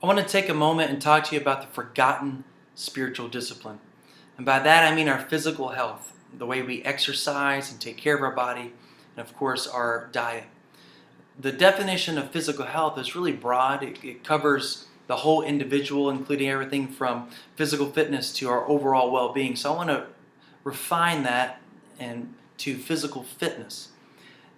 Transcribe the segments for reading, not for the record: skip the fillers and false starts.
I want to take a moment and talk to you about the forgotten spiritual discipline. And by that I mean our physical health, the way we exercise and take care of our body, and of course our diet. The definition of physical health is really broad. It covers the whole individual, including everything from physical fitness to our overall well-being. So I want to refine that and to physical fitness.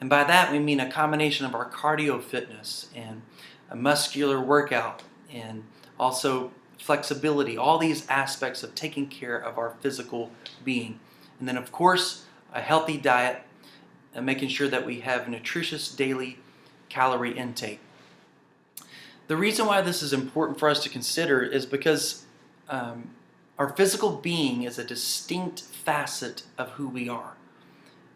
And by that we mean a combination of our cardio fitness and a muscular workout and also flexibility, all these aspects of taking care of our physical being. And then of course a healthy diet and making sure that we have nutritious daily calorie intake. The reason why this is important for us to consider is because our physical being is a distinct facet of who we are.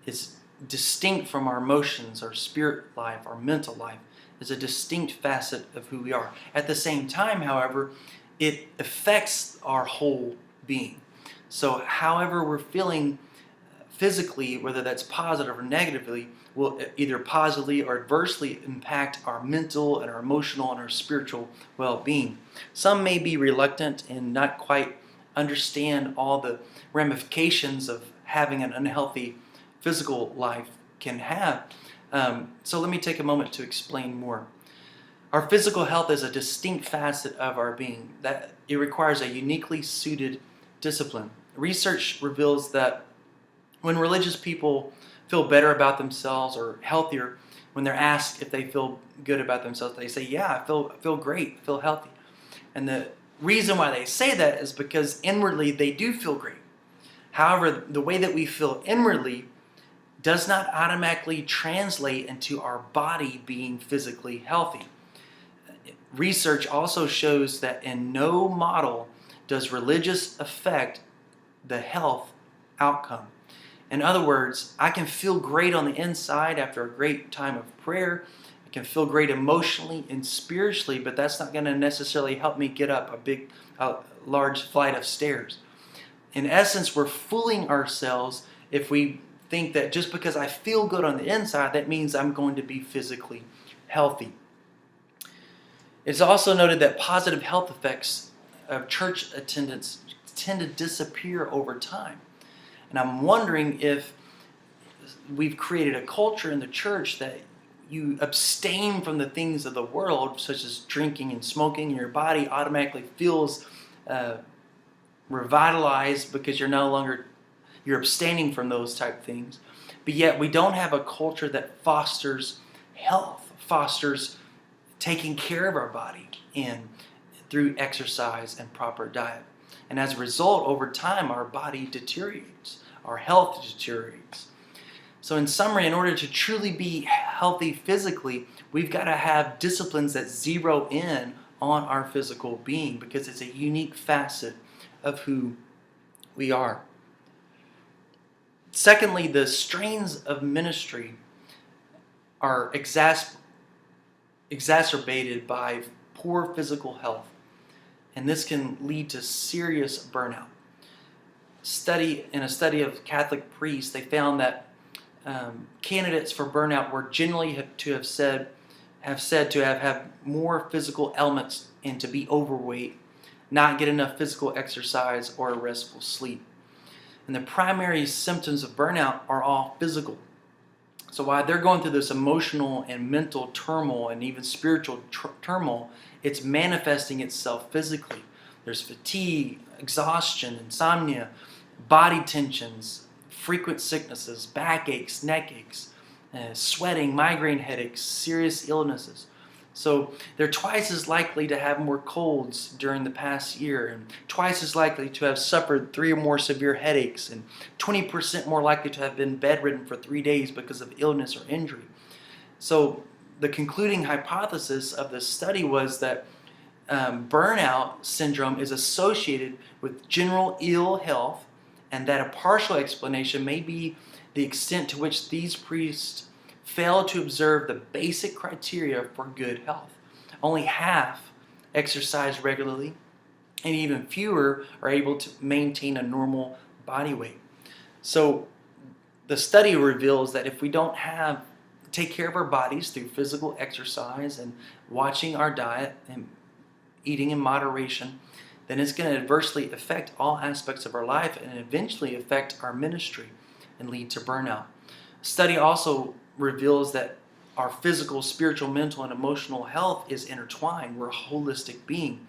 It's distinct from our emotions, our spirit life, our mental life. Is a distinct facet of who we are. At the same time, however, it affects our whole being. So however we're feeling physically, whether that's positive or negatively, will either positively or adversely impact our mental and our emotional and our spiritual well-being. Some may be reluctant and not quite understand all the ramifications of having an unhealthy physical life can have. So let me take a moment to explain more. Our physical health is a distinct facet of our being. That it requires a uniquely suited discipline. Research reveals that when religious people feel better about themselves or healthier, when they're asked if they feel good about themselves, they say, "Yeah, I feel great, I feel healthy." And the reason why they say that is because inwardly they do feel great. However, the way that we feel inwardly does not automatically translate into our body being physically healthy. Research also shows that in no model does religious affect the health outcome. In other words, I can feel great on the inside after a great time of prayer. I can feel great emotionally and spiritually, but that's not going to necessarily help me get up a large flight of stairs. In essence, we're fooling ourselves if we think that just because I feel good on the inside, that means I'm going to be physically healthy. It's also noted that positive health effects of church attendance tend to disappear over time. And I'm wondering if we've created a culture in the church that you abstain from the things of the world, such as drinking and smoking, and your body automatically feels revitalized because you're abstaining from those type things. But yet we don't have a culture that fosters health, fosters taking care of our body and through exercise and proper diet. And as a result, over time, our body deteriorates, our health deteriorates. So in summary, in order to truly be healthy physically, we've got to have disciplines that zero in on our physical being because it's a unique facet of who we are. Secondly, the strains of ministry are exacerbated by poor physical health, and this can lead to serious burnout. In a study of Catholic priests, they found that candidates for burnout were generally have said to have had more physical ailments and to be overweight, not get enough physical exercise or restful sleep. And the primary symptoms of burnout are all physical. So while they're going through this emotional and mental turmoil and even spiritual turmoil, it's manifesting itself physically. There's fatigue, exhaustion, insomnia, body tensions, frequent sicknesses, backaches, neck aches, sweating, migraine headaches, serious illnesses. So they're twice as likely to have more colds during the past year, and twice as likely to have suffered 3 or more severe headaches, and 20% more likely to have been bedridden for 3 days because of illness or injury. So the concluding hypothesis of this study was that burnout syndrome is associated with general ill health, and that a partial explanation may be the extent to which these priests fail to observe the basic criteria for good health. Only half exercise regularly, and even fewer are able to maintain a normal body weight. So the study reveals that if we don't take care of our bodies through physical exercise and watching our diet and eating in moderation, then it's going to adversely affect all aspects of our life and eventually affect our ministry and lead to burnout. Study also reveals that our physical, spiritual, mental, and emotional health is intertwined. We're a holistic being.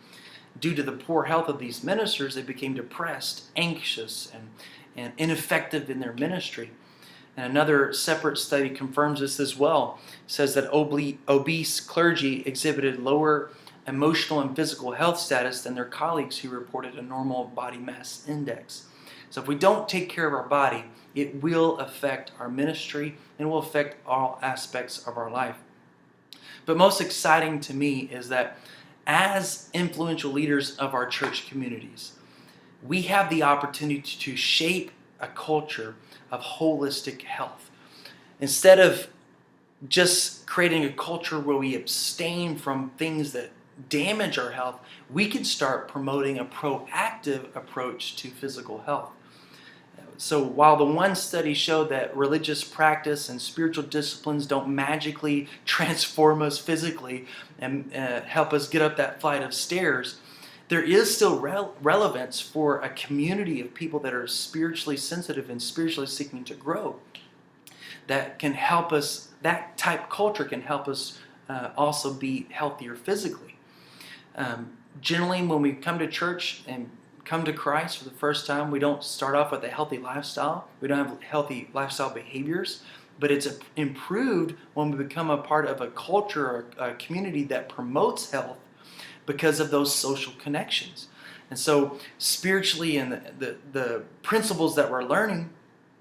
Due to the poor health of these ministers, they became depressed, anxious, and ineffective in their ministry. And another separate study confirms this as well. It says that obese clergy exhibited lower emotional and physical health status than their colleagues who reported a normal body mass index. So if we don't take care of our body, it will affect our ministry and will affect all aspects of our life. But most exciting to me is that as influential leaders of our church communities, we have the opportunity to shape a culture of holistic health. Instead of just creating a culture where we abstain from things that damage our health, we can start promoting a proactive approach to physical health. So while the one study showed that religious practice and spiritual disciplines don't magically transform us physically and help us get up that flight of stairs, there is still relevance for a community of people that are spiritually sensitive and spiritually seeking to grow. That can help us, that type culture can help us also be healthier physically. Generally, when we come to church and come to Christ for the first time, we don't start off with a healthy lifestyle. We don't have healthy lifestyle behaviors, but it's improved when we become a part of a culture or a community that promotes health because of those social connections. And so spiritually, and the principles that we're learning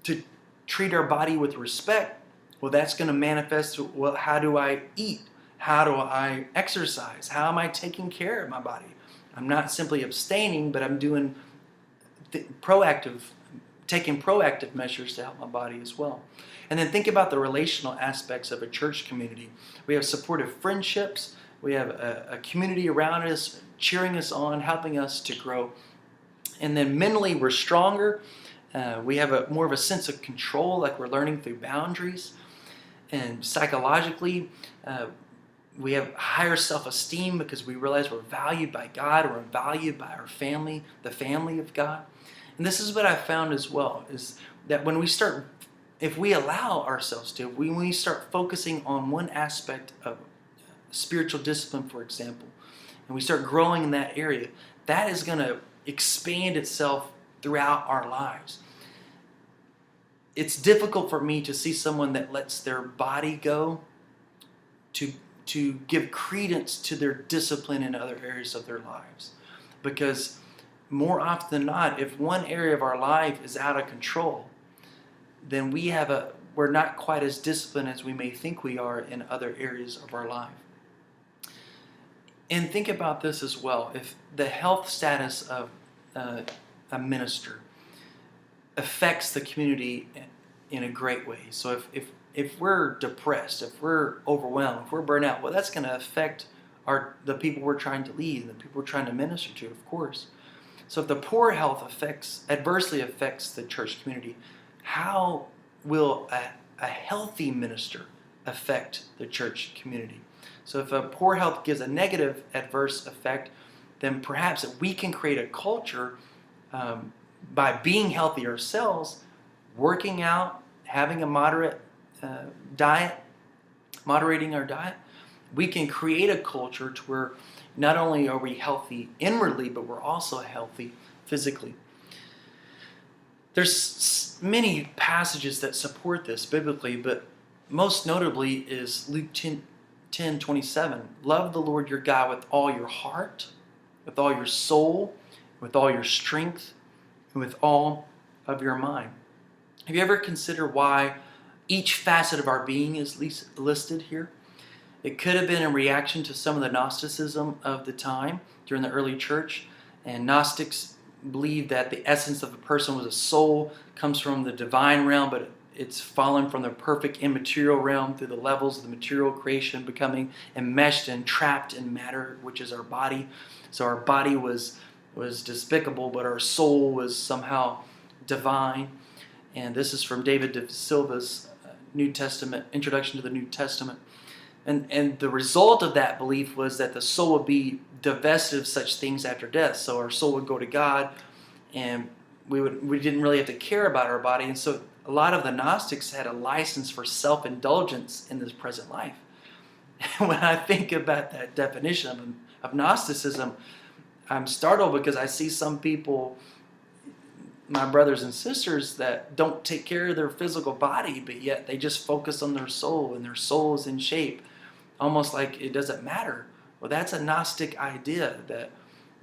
to treat our body with respect, well, that's going to manifest, well, how do I eat? How do I exercise? How am I taking care of my body? I'm not simply abstaining, but I'm doing taking proactive measures to help my body as well. And then think about the relational aspects of a church community. We have supportive friendships. We have a community around us, cheering us on, helping us to grow. And then mentally, we're stronger. We have more of a sense of control, like we're learning through boundaries. And psychologically, we have higher self-esteem because we realize we're valued by God, we're valued by our family, the family of God. And this is what I found as well, is that when we start, if we allow ourselves to, when we start focusing on one aspect of spiritual discipline, for example, and we start growing in that area, that is going to expand itself throughout our lives. It's difficult for me to see someone that lets their body go to give credence to their discipline in other areas of their lives. Because more often than not, if one area of our life is out of control, then we're not quite as disciplined as we may think we are in other areas of our life. And think about this as well. If the health status of a minister affects the community in a great way. So if we're depressed, if we're overwhelmed, if we're burnt out, well, that's going to affect the people we're trying to lead and the people we're trying to minister to, of course. So if the poor health adversely affects the church community, how will a healthy minister affect the church community? So if a poor health gives a negative adverse effect, then perhaps we can create a culture by being healthy ourselves, working out, having a moderate diet, moderating our diet. We can create a culture to where not only are we healthy inwardly, but we're also healthy physically. There's many passages that support this biblically, but most notably is Luke 10:27. Love the Lord your God with all your heart, with all your soul, with all your strength, and with all of your mind. Have you ever considered why each facet of our being is listed here? It could have been in reaction to some of the Gnosticism of the time during the early church. And Gnostics believed that the essence of a person was a soul, comes from the divine realm, but it's fallen from the perfect immaterial realm through the levels of the material creation, becoming enmeshed and trapped in matter, which is our body. So our body was despicable, but our soul was somehow divine. And this is from David de Silva's New Testament, Introduction to the New Testament. And the result of that belief was that the soul would be divested of such things after death. So our soul would go to God, and we didn't really have to care about our body. And so a lot of the Gnostics had a license for self-indulgence in this present life. And when I think about that definition of Gnosticism, I'm startled because I see some people, my brothers and sisters, that don't take care of their physical body, but yet they just focus on their soul, and their soul is in shape, almost like it doesn't matter. Well, that's a Gnostic idea,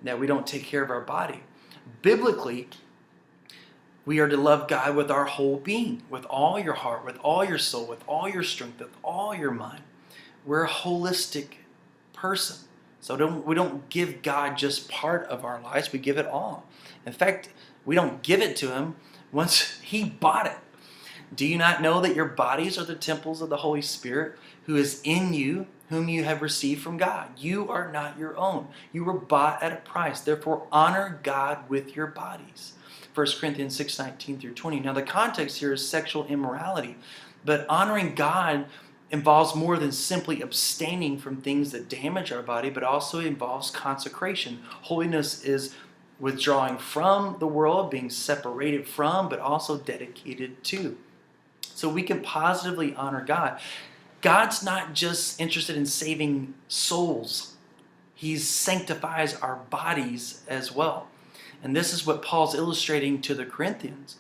that we don't take care of our body. Biblically, we are to love God with our whole being, with all your heart, with all your soul, with all your strength, with all your mind. We're a holistic person. So we don't give God just part of our lives, we give it all. In fact, we don't give it to him once he bought it. Do you not know that your bodies are the temples of the Holy Spirit who is in you, whom you have received from God? You are not your own. You were bought at a price. Therefore, honor God with your bodies. 1 Corinthians 6:19 through 20. Now, the context here is sexual immorality, but honoring God involves more than simply abstaining from things that damage our body, but also involves consecration. Holiness is withdrawing from the world, being separated from, but also dedicated to. So we can positively honor God. God's not just interested in saving souls. He sanctifies our bodies as well. And this is what Paul's illustrating to the Corinthians,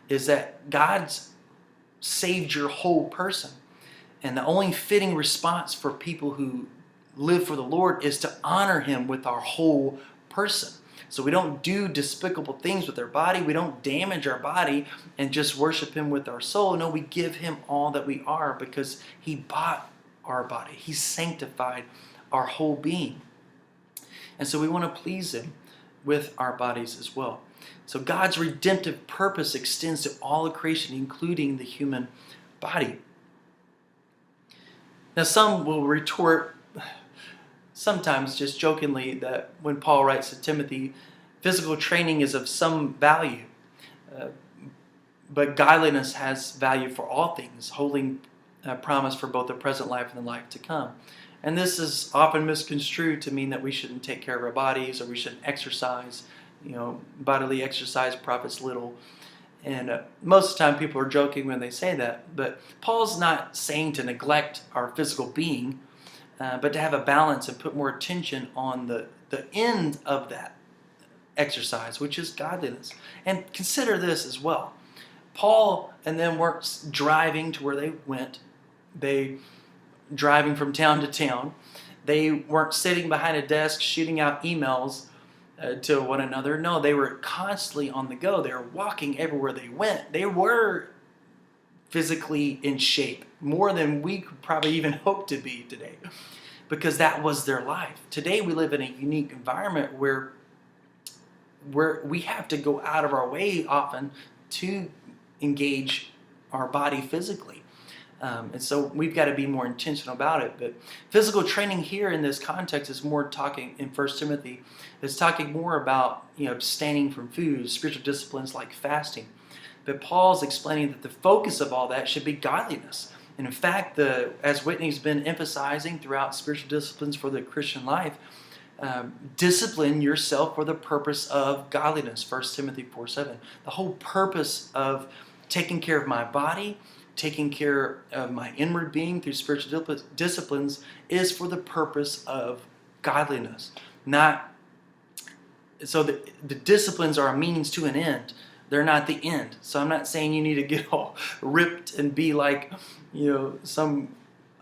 is that God's saved your whole person. And the only fitting response for people who live for the Lord is to honor him with our whole person. So we don't do despicable things with our body. We don't damage our body and just worship him with our soul. No, we give him all that we are because he bought our body. He sanctified our whole being. And so we want to please him with our bodies as well. So God's redemptive purpose extends to all of creation, including the human body. Now, some will retort, sometimes just jokingly, that when Paul writes to Timothy, physical training is of some value, but godliness has value for all things, holding promise for both the present life and the life to come. And this is often misconstrued to mean that we shouldn't take care of our bodies, or we shouldn't exercise. Bodily exercise profits little. And most of the time people are joking when they say that. But Paul's not saying to neglect our physical being, but to have a balance and put more attention on the end of that exercise, which is godliness. And consider this as well. Paul and them weren't driving to where they went. They driving from town to town. They weren't sitting behind a desk shooting out emails to one another. No, they were constantly on the go. They were walking everywhere they went. They were physically in shape, more than we could probably even hope to be today, because that was their life. Today we live in a unique environment where we have to go out of our way often to engage our body physically. And so we've got to be more intentional about it. But physical training here in this context is more talking, in 1 Timothy, is talking more about abstaining from food, spiritual disciplines like fasting. But Paul's explaining that the focus of all that should be godliness. And in fact, as Whitney's been emphasizing throughout spiritual disciplines for the Christian life, discipline yourself for the purpose of godliness, 1 Timothy 4:7. The whole purpose of taking care of my body, taking care of my inward being through spiritual disciplines is for the purpose of godliness. So the disciplines are a means to an end. They're not the end. So I'm not saying you need to get all ripped and be like, some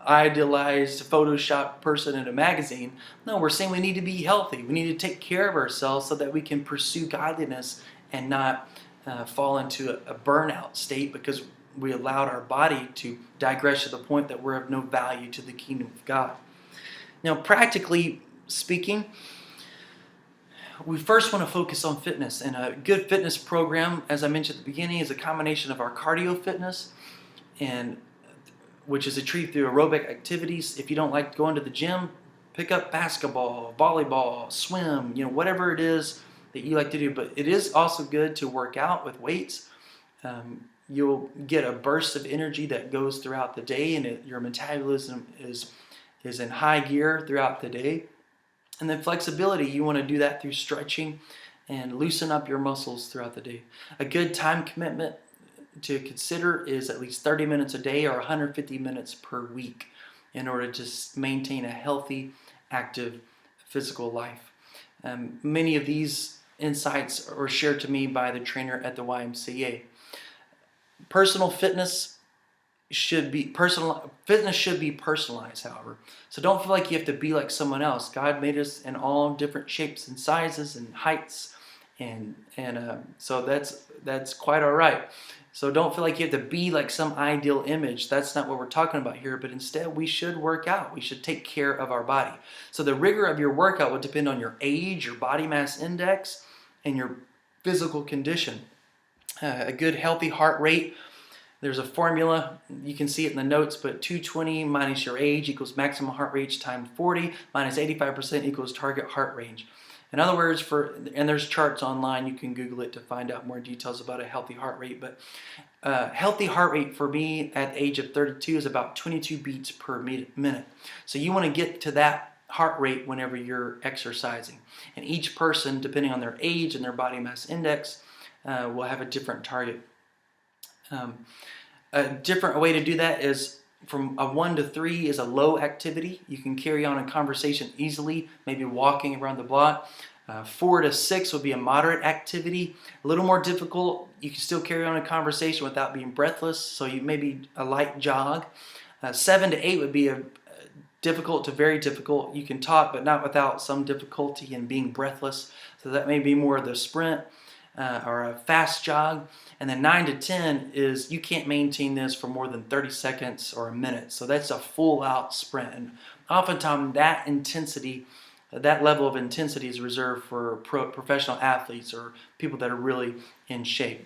idealized Photoshop person in a magazine. No, we're saying we need to be healthy. We need to take care of ourselves so that we can pursue godliness and not fall into a burnout state because we allowed our body to digress to the point that we're of no value to the kingdom of God. Now, practically speaking, we first want to focus on fitness. And a good fitness program, as I mentioned at the beginning, is a combination of our cardio fitness, which is achieved through aerobic activities. If you don't like going to the gym, pick up basketball, volleyball, swim, whatever it is that you like to do. But it is also good to work out with weights. You'll get a burst of energy that goes throughout the day, and your metabolism is is in high gear throughout the day. And then flexibility, you want to do that through stretching and loosen up your muscles throughout the day. A good time commitment to consider is at least 30 minutes a day or 150 minutes per week in order to maintain a healthy, active physical life. Many of these insights were shared to me by the trainer at the YMCA. Personal fitness should be personalized, however. So don't feel like you have to be like someone else. God made us in all different shapes and sizes and heights, and so that's quite all right. So don't feel like you have to be like some ideal image. That's not what we're talking about here, but instead we should work out. We should take care of our body. So the rigor of your workout will depend on your age, your body mass index, and your physical condition. A good healthy heart rate, there's a formula, you can see it in the notes, but 220 minus your age equals maximum heart rate times 40 minus 85% equals target heart range. In other words, and there's charts online, you can Google it to find out more details about a healthy heart rate, but healthy heart rate for me at the age of 32 is about 22 beats per minute. So you want to get to that heart rate whenever you're exercising. And each person, depending on their age and their body mass index, will have a different target. A different way to do that is from a 1 to 3 is a low activity. You can carry on a conversation easily, maybe walking around the block. 4 to 6 would be a moderate activity. A little more difficult. You can still carry on a conversation without being breathless, so you maybe a light jog. 7 to 8 would be a difficult to very difficult. You can talk, but not without some difficulty in being breathless. So that may be more of the sprint or a fast jog. And then 9 to 10 is you can't maintain this for more than 30 seconds or a minute. So that's a full out sprint. And oftentimes that intensity, that level of intensity is reserved for professional athletes or people that are really in shape.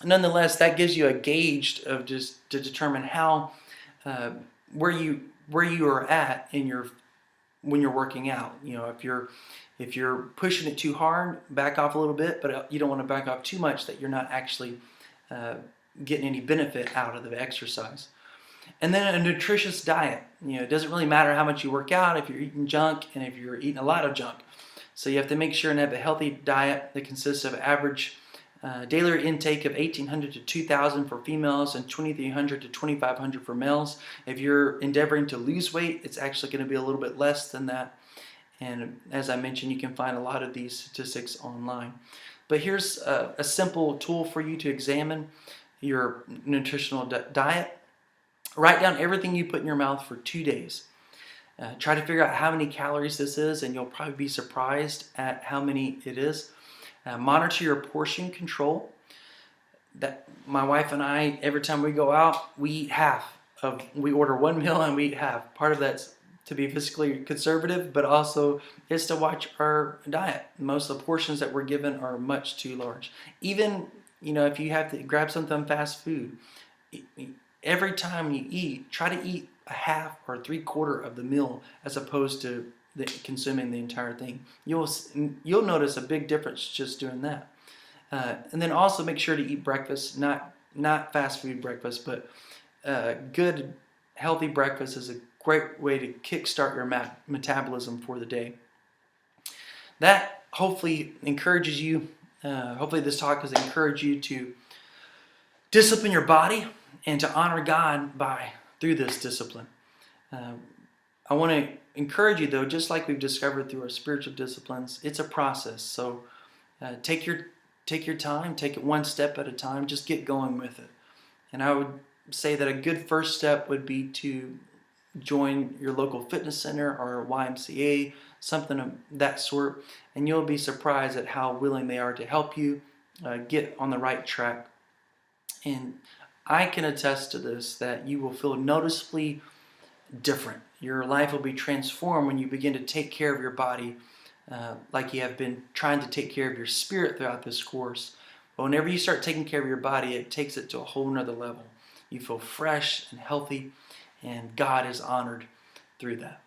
Nonetheless, that gives you a gauge of just to determine how where you are at in your when you're working out. You know, if you're pushing it too hard, back off a little bit, but you don't want to back off too much that you're not actually getting any benefit out of the exercise. And then a nutritious diet. You know, it doesn't really matter how much you work out if you're eating junk and if you're eating a lot of junk. So you have to make sure and have a healthy diet that consists of average daily intake of 1,800 to 2,000 for females and 2,300 to 2,500 for males. If you're endeavoring to lose weight, it's actually going to be a little bit less than that. And as I mentioned, you can find a lot of these statistics online. But here's a simple tool for you to examine your nutritional diet. Write down everything you put in your mouth for 2 days. Try to figure out how many calories this is, and you'll probably be surprised at how many it is. Monitor your portion control. That my wife and I, every time we go out, we eat half of. We order one meal and we eat half. Part of that's to be physically conservative, but also is to watch our diet. Most of the portions that we're given are much too large. Even, you know, if you have to grab something fast food, every time you eat, try to eat a half or 3/4 of the meal as opposed to consuming the entire thing. You'll notice a big difference just doing that. And then also make sure to eat breakfast, not fast food breakfast, but good healthy breakfast is a great way to kickstart your metabolism for the day. That hopefully encourages you. Hopefully this talk has encouraged you to discipline your body and to honor God through this discipline. I want to encourage you, though, just like we've discovered through our spiritual disciplines, it's a process. So take your time, take it one step at a time, just get going with it. And I would say that a good first step would be to join your local fitness center or YMCA, something of that sort, and you'll be surprised at how willing they are to help you get on the right track. And I can attest to this, that you will feel noticeably different. Your life will be transformed when you begin to take care of your body like you have been trying to take care of your spirit throughout this course. But whenever you start taking care of your body, it takes it to a whole nother level. You feel fresh and healthy, and God is honored through that.